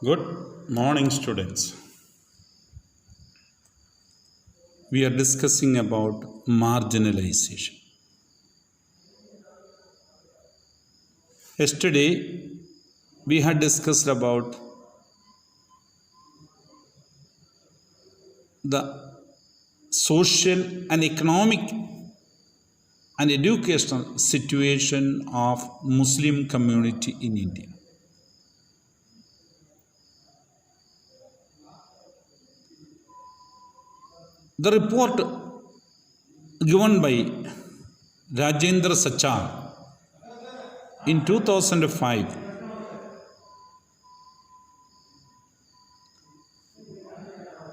Good morning, students. We are discussing about marginalization. Yesterday, we had discussed about the social and economic and educational situation of Muslim community in India. The report given by Rajendra Sachar in 2005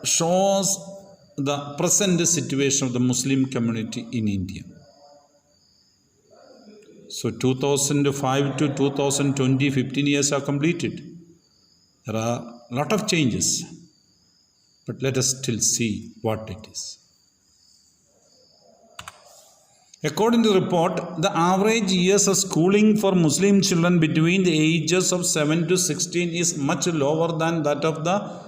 shows the present situation of the Muslim community in India. So 2005 to 2020, 15 years are completed. There are a lot of changes, but let us still see what it is. According to the report, the average years of schooling for Muslim children between the ages of 7 to 16 is much lower than that of the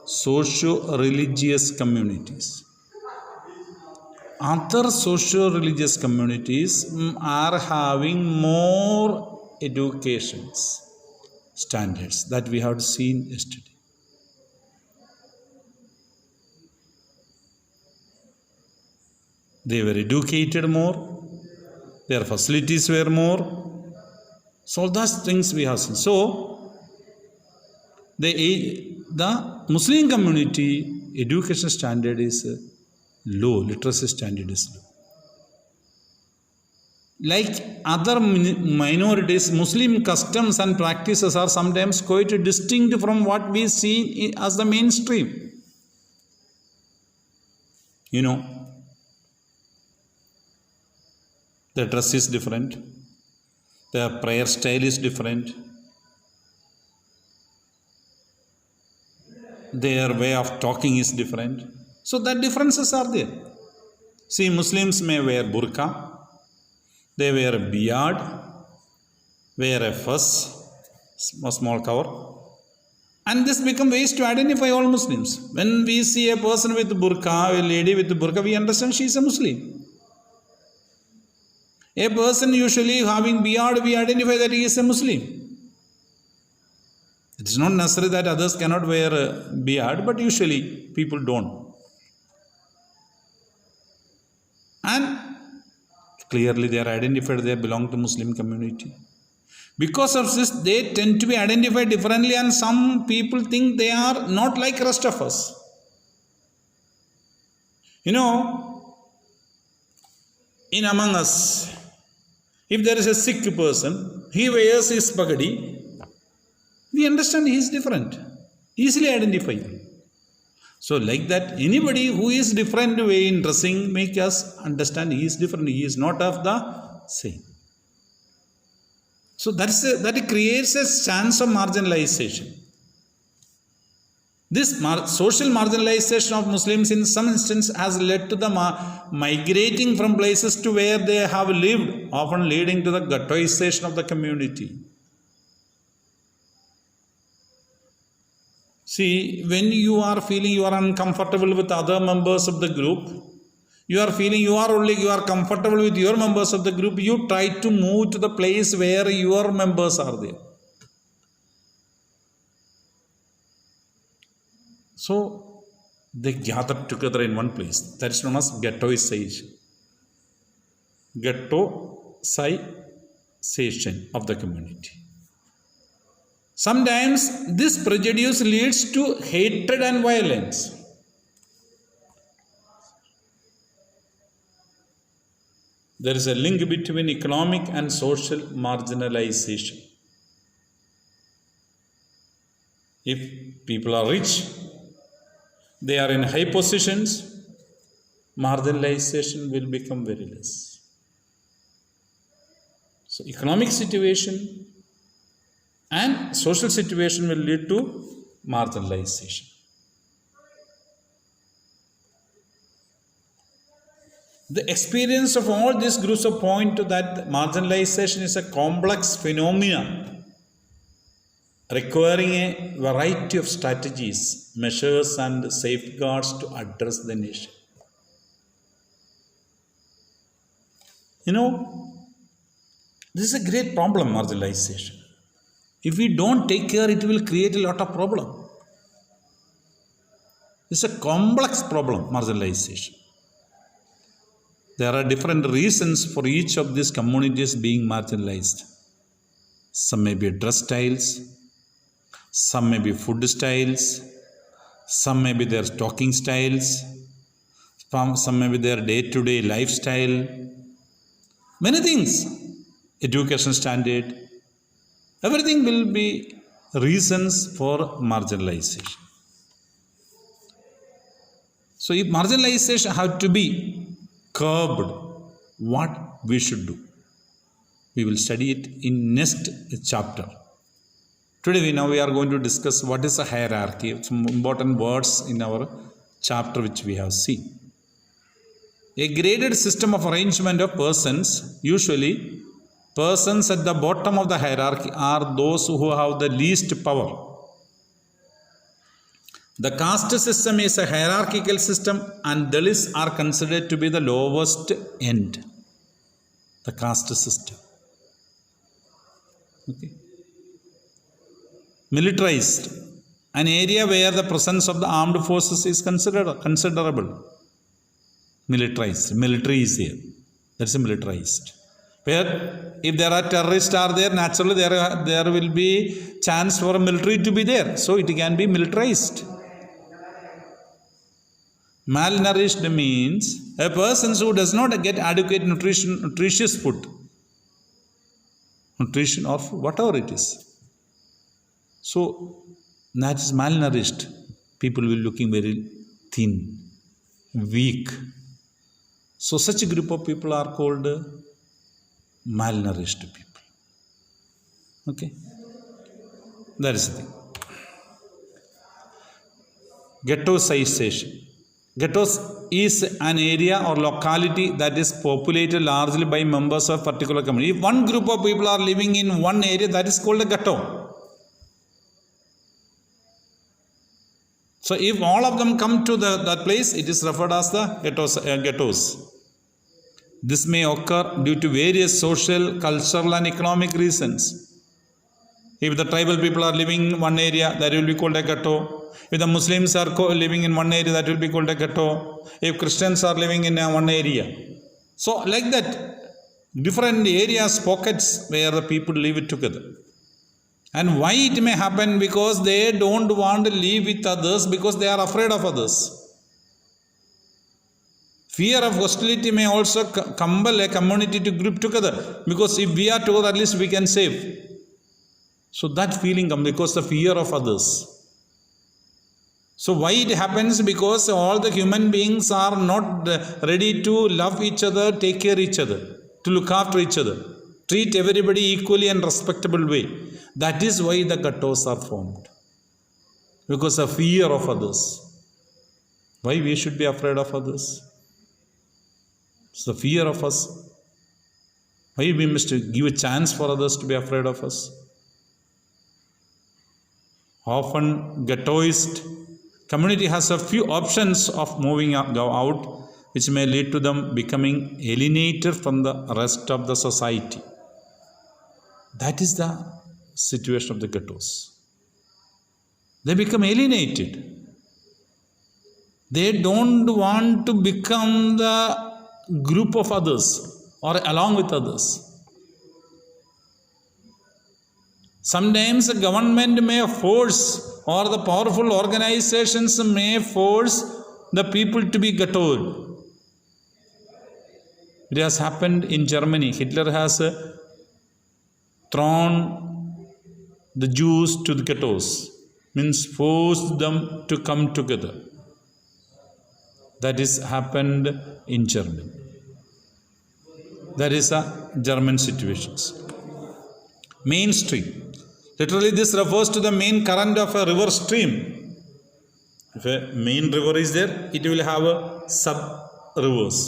socio-religious communities. Other socio-religious communities are having more education standards that we have seen yesterday. They were educated more, their facilities were more. So those things we have seen. So the Muslim community education standard is low, literacy standard is low. Like other minorities, Muslim customs and practices are sometimes quite distinct from what we see as the mainstream. You know, the dress is different, the prayer style is different, their way of talking is different. So that differences are there. See, Muslims may wear burqa, they wear a beard, wear a fez, a small cover, and this becomes ways to identify all Muslims. When we see a person with burqa, a lady with burqa, we understand she is a Muslim. A person usually having beard, we identify that he is a Muslim. It is not necessary that others cannot wear a beard, but usually people don't. And clearly they are identified, they belong to Muslim community. Because of this, they tend to be identified differently, and some people think they are not like rest of us. You know, in among us, if there is a sick person, he wears his pagadi, we understand he is different, easily identifiable. So like that, anybody who is different way in dressing make us understand he is different, he is not of the same. So that creates a chance of marginalization. This social marginalization of Muslims in some instance has led to the migrating from places to where they have lived, often leading to the ghettoization of the community. See, when you are feeling you are uncomfortable with other members of the group, you are feeling you are comfortable with your members of the group, you try to move to the place where your members are there. So they gather together in one place. That is known as ghettoization. Ghettoization of the community. Sometimes this prejudice leads to hatred and violence. There is a link between economic and social marginalization. If people are rich, they are in high positions, marginalization will become very less. So economic situation and social situation will lead to marginalization. The experience of all these groups point to that marginalization is a complex phenomenon requiring a variety of strategies, measures, and safeguards to address the nation. You know, this is a great problem, marginalization. If we don't take care, it will create a lot of problem. It's a complex problem, marginalization. There are different reasons for each of these communities being marginalized. Some may be dress styles, some may be food styles, some may be their talking styles, some may be their day-to-day lifestyle. Many things, education standard, everything will be reasons for marginalization. So if marginalization have to be curbed, what we should do? We will study it in next chapter. Today we are going to discuss what is a hierarchy, some important words in our chapter which we have seen. A graded system of arrangement of persons, usually persons at the bottom of the hierarchy are those who have the least power. The caste system is a hierarchical system and Dalits are considered to be the lowest end. The caste system. Okay. Militarized, an area where the presence of the armed forces is considerable. Militarized, military is here. That's a militarized. Where if there are terrorists are there, naturally there will be chance for a military to be there. So it can be militarized. Malnourished means a person who does not get adequate nutritious food. Nutrition or food, whatever it is. So that is malnourished. People will be looking very thin, weak. So such a group of people are called malnourished people. Okay. That is the thing. Ghettoization. Ghettos is an area or locality that is populated largely by members of a particular community. If one group of people are living in one area, that is called a ghetto. So if all of them come to that place, it is referred as the ghettos. This may occur due to various social, cultural and economic reasons. If the tribal people are living in one area, that will be called a ghetto. If the Muslims are living in one area, that will be called a ghetto. If Christians are living in one area. So like that, different areas, pockets where the people live together. And why it may happen? Because they don't want to live with others because they are afraid of others. Fear of hostility may also compel a community to group together. Because if we are together, at least we can save. So that feeling comes because the fear of others. So why it happens? Because all the human beings are not ready to love each other, take care of each other, to look after each other, treat everybody equally and respectable way. That is why the ghettos are formed. Because of fear of others. Why we should be afraid of others? It's the fear of us. Why we must give a chance for others to be afraid of us? Often ghettoist community has a few options of moving out, which may lead to them becoming alienated from the rest of the society. That is the situation of the ghettos. They become alienated. They don't want to become the group of others or along with others. Sometimes the government may force or the powerful organizations may force the people to be ghettoed. It has happened in Germany. Hitler has thrown the Jews to the ghettos, means forced them to come together. That is happened in Germany. That is a German situation. Mainstream. Literally this refers to the main current of a river stream. If a main river is there, it will have a sub-rivers.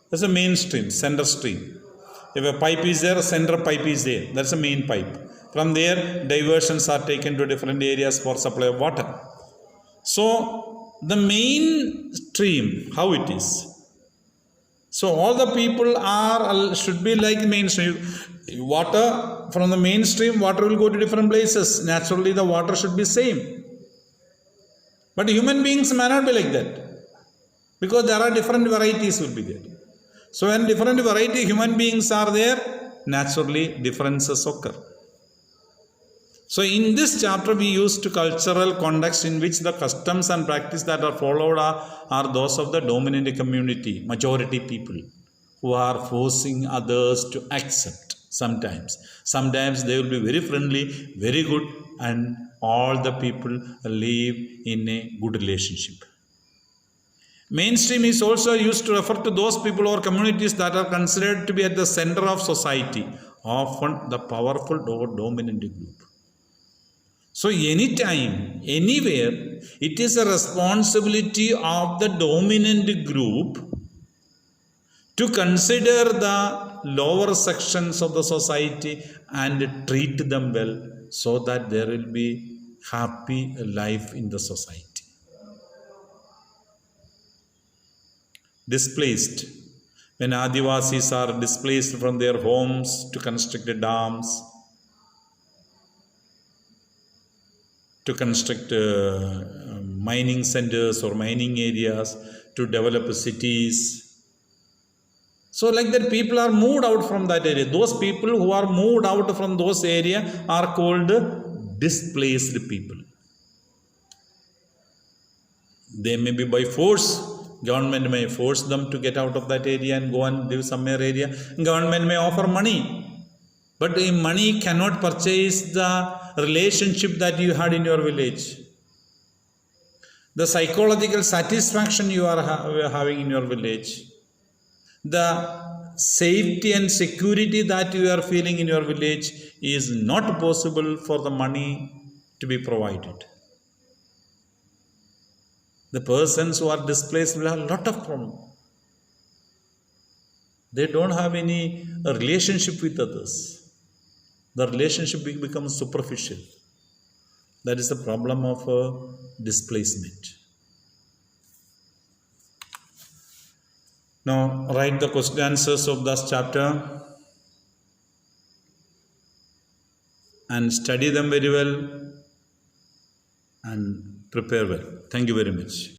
That's a main stream, center stream. If a pipe is there, a center pipe is there. That's a main pipe. From there, diversions are taken to different areas for supply of water. So, the main stream, how it is. So, all the people should be like mainstream. Water, from the mainstream, water will go to different places. Naturally, the water should be same. But human beings may not be like that. Because there are different varieties will be there. So, when different variety human beings are there, naturally differences occur. So, in this chapter, we used cultural context in which the customs and practice that are followed are those of the dominant community, majority people, who are forcing others to accept sometimes. Sometimes they will be very friendly, very good, and all the people live in a good relationship. Mainstream is also used to refer to those people or communities that are considered to be at the center of society, often the powerful or dominant group. So, anytime, anywhere, it is a responsibility of the dominant group to consider the lower sections of the society and treat them well so that there will be happy life in the society. Displaced. When Adivasis are displaced from their homes to construct dams, to construct mining centers or mining areas, to develop cities. So like that, people are moved out from that area. Those people who are moved out from those areas are called displaced people. They may be by force. Government may force them to get out of that area and go and live somewhere area. Government may offer money. But money cannot purchase the relationship that you had in your village. The psychological satisfaction you are having in your village. The safety and security that you are feeling in your village is not possible for the money to be provided. The persons who are displaced will have a lot of problems. They don't have any relationship with others. The relationship becomes superficial. That is the problem of displacement. Now, write the question answers of this chapter and study them very well and prepare well. Thank you very much.